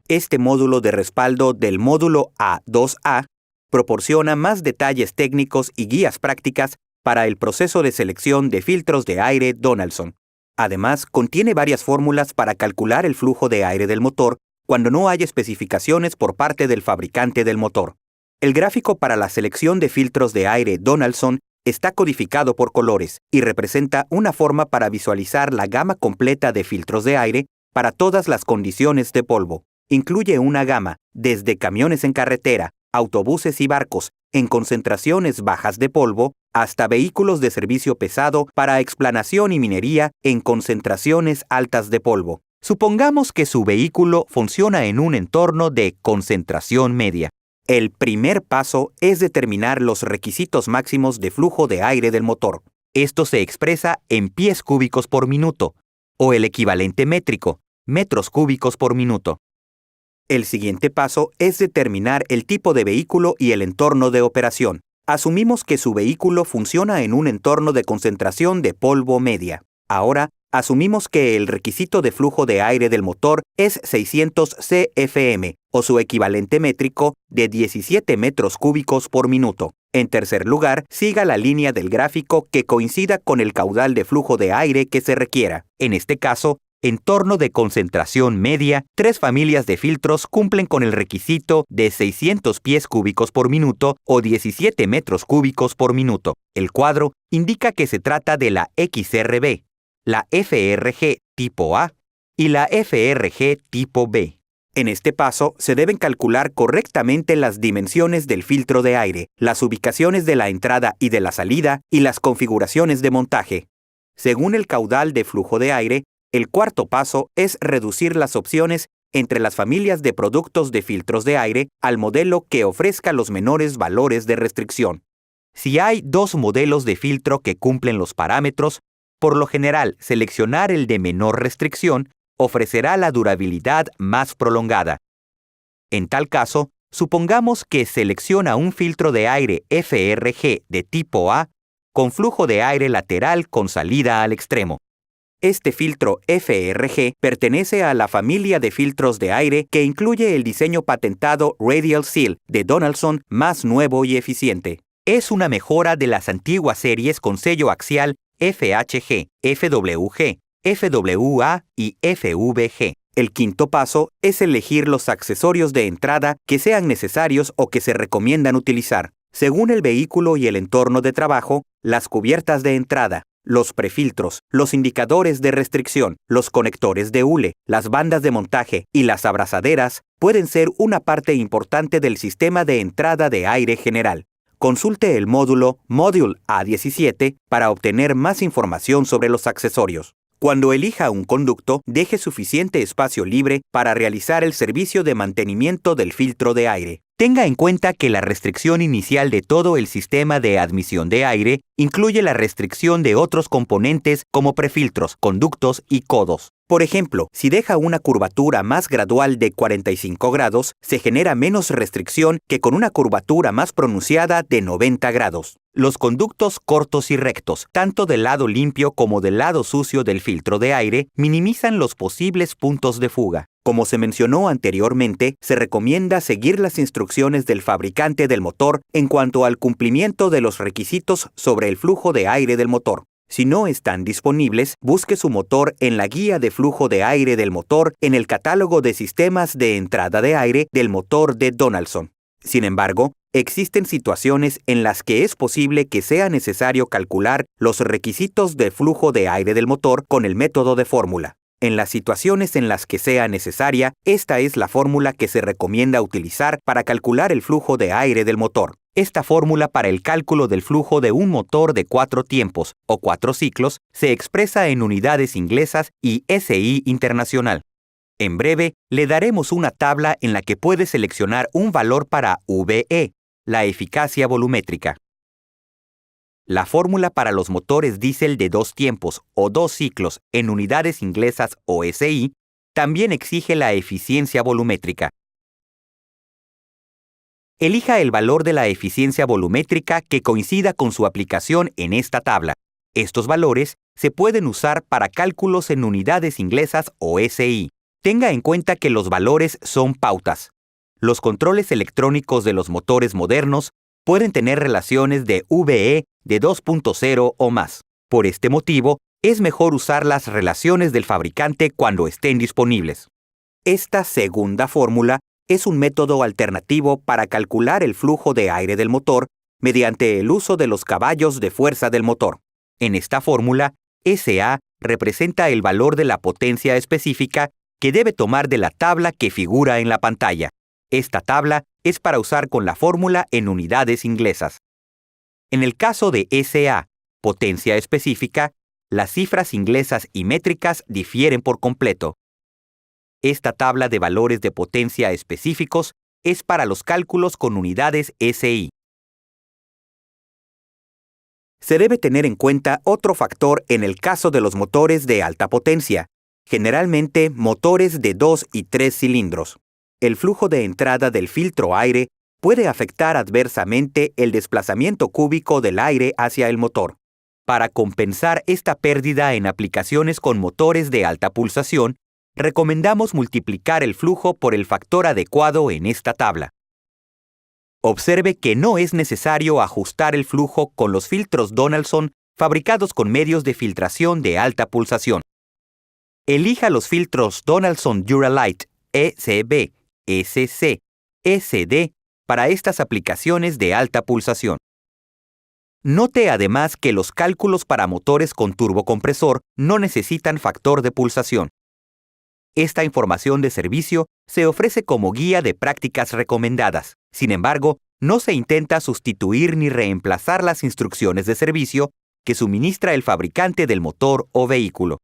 Este módulo de respaldo del módulo A2A proporciona más detalles técnicos y guías prácticas para el proceso de selección de filtros de aire Donaldson. Además, contiene varias fórmulas para calcular el flujo de aire del motor cuando no hay especificaciones por parte del fabricante del motor. El gráfico para la selección de filtros de aire Donaldson está codificado por colores y representa una forma para visualizar la gama completa de filtros de aire para todas las condiciones de polvo. Incluye una gama desde camiones en carretera, autobuses y barcos en concentraciones bajas de polvo hasta vehículos de servicio pesado para explanación y minería en concentraciones altas de polvo. Supongamos que su vehículo funciona en un entorno de concentración media. El primer paso es determinar los requisitos máximos de flujo de aire del motor. Esto se expresa en pies cúbicos por minuto, o el equivalente métrico, metros cúbicos por minuto. El siguiente paso es determinar el tipo de vehículo y el entorno de operación. Asumimos que su vehículo funciona en un entorno de concentración de polvo media. Ahora, asumimos que el requisito de flujo de aire del motor es 600 CFM, o su equivalente métrico de 17 metros cúbicos por minuto. En tercer lugar, siga la línea del gráfico que coincida con el caudal de flujo de aire que se requiera. En este caso, entorno de concentración media, 3 familias de filtros cumplen con el requisito de 600 pies cúbicos por minuto o 17 metros cúbicos por minuto. El cuadro indica que se trata de la XRB, la FRG tipo A y la FRG tipo B. En este paso, se deben calcular correctamente las dimensiones del filtro de aire, las ubicaciones de la entrada y de la salida y las configuraciones de montaje. Según el caudal de flujo de aire, el cuarto paso es reducir las opciones entre las familias de productos de filtros de aire al modelo que ofrezca los menores valores de restricción. Si hay 2 modelos de filtro que cumplen los parámetros, por lo general, seleccionar el de menor restricción ofrecerá la durabilidad más prolongada. En tal caso, supongamos que selecciona un filtro de aire FRG de tipo A con flujo de aire lateral con salida al extremo. Este filtro FRG pertenece a la familia de filtros de aire que incluye el diseño patentado Radial Seal de Donaldson más nuevo y eficiente. Es una mejora de las antiguas series con sello axial FHG, FWG, FWA y FVG. El quinto paso es elegir los accesorios de entrada que sean necesarios o que se recomiendan utilizar. Según el vehículo y el entorno de trabajo, las cubiertas de entrada, los prefiltros, los indicadores de restricción, los conectores de hule, las bandas de montaje y las abrazaderas pueden ser una parte importante del sistema de entrada de aire general. Consulte el módulo Module A17 para obtener más información sobre los accesorios. Cuando elija un conducto, deje suficiente espacio libre para realizar el servicio de mantenimiento del filtro de aire. Tenga en cuenta que la restricción inicial de todo el sistema de admisión de aire incluye la restricción de otros componentes como prefiltros, conductos y codos. Por ejemplo, si deja una curvatura más gradual de 45 grados, se genera menos restricción que con una curvatura más pronunciada de 90 grados. Los conductos cortos y rectos, tanto del lado limpio como del lado sucio del filtro de aire, minimizan los posibles puntos de fuga. Como se mencionó anteriormente, se recomienda seguir las instrucciones del fabricante del motor en cuanto al cumplimiento de los requisitos sobre el flujo de aire del motor. Si no están disponibles, busque su motor en la guía de flujo de aire del motor en el catálogo de sistemas de entrada de aire del motor de Donaldson. Sin embargo, existen situaciones en las que es posible que sea necesario calcular los requisitos de flujo de aire del motor con el método de fórmula. En las situaciones en las que sea necesaria, esta es la fórmula que se recomienda utilizar para calcular el flujo de aire del motor. Esta fórmula para el cálculo del flujo de un motor de 4 tiempos o 4 ciclos se expresa en unidades inglesas y SI internacional. En breve, le daremos una tabla en la que puede seleccionar un valor para VE, la eficacia volumétrica. La fórmula para los motores diésel de 2 tiempos o 2 ciclos en unidades inglesas o SI también exige la eficiencia volumétrica. Elija el valor de la eficiencia volumétrica que coincida con su aplicación en esta tabla. Estos valores se pueden usar para cálculos en unidades inglesas o SI. Tenga en cuenta que los valores son pautas. Los controles electrónicos de los motores modernos pueden tener relaciones de VE de 2.0 o más. Por este motivo, es mejor usar las relaciones del fabricante cuando estén disponibles. Esta segunda fórmula es un método alternativo para calcular el flujo de aire del motor mediante el uso de los caballos de fuerza del motor. En esta fórmula, SA representa el valor de la potencia específica que debe tomar de la tabla que figura en la pantalla. Esta tabla es para usar con la fórmula en unidades inglesas. En el caso de SA, potencia específica, las cifras inglesas y métricas difieren por completo. Esta tabla de valores de potencia específicos es para los cálculos con unidades SI. Se debe tener en cuenta otro factor en el caso de los motores de alta potencia, generalmente motores de 2 y 3 cilindros. El flujo de entrada del filtro aire puede afectar adversamente el desplazamiento cúbico del aire hacia el motor. Para compensar esta pérdida en aplicaciones con motores de alta pulsación, recomendamos multiplicar el flujo por el factor adecuado en esta tabla. Observe que no es necesario ajustar el flujo con los filtros Donaldson fabricados con medios de filtración de alta pulsación. Elija los filtros Donaldson Duralite ECB, SC, SD para estas aplicaciones de alta pulsación. Note además que los cálculos para motores con turbocompresor no necesitan factor de pulsación. Esta información de servicio se ofrece como guía de prácticas recomendadas. Sin embargo, no se intenta sustituir ni reemplazar las instrucciones de servicio que suministra el fabricante del motor o vehículo.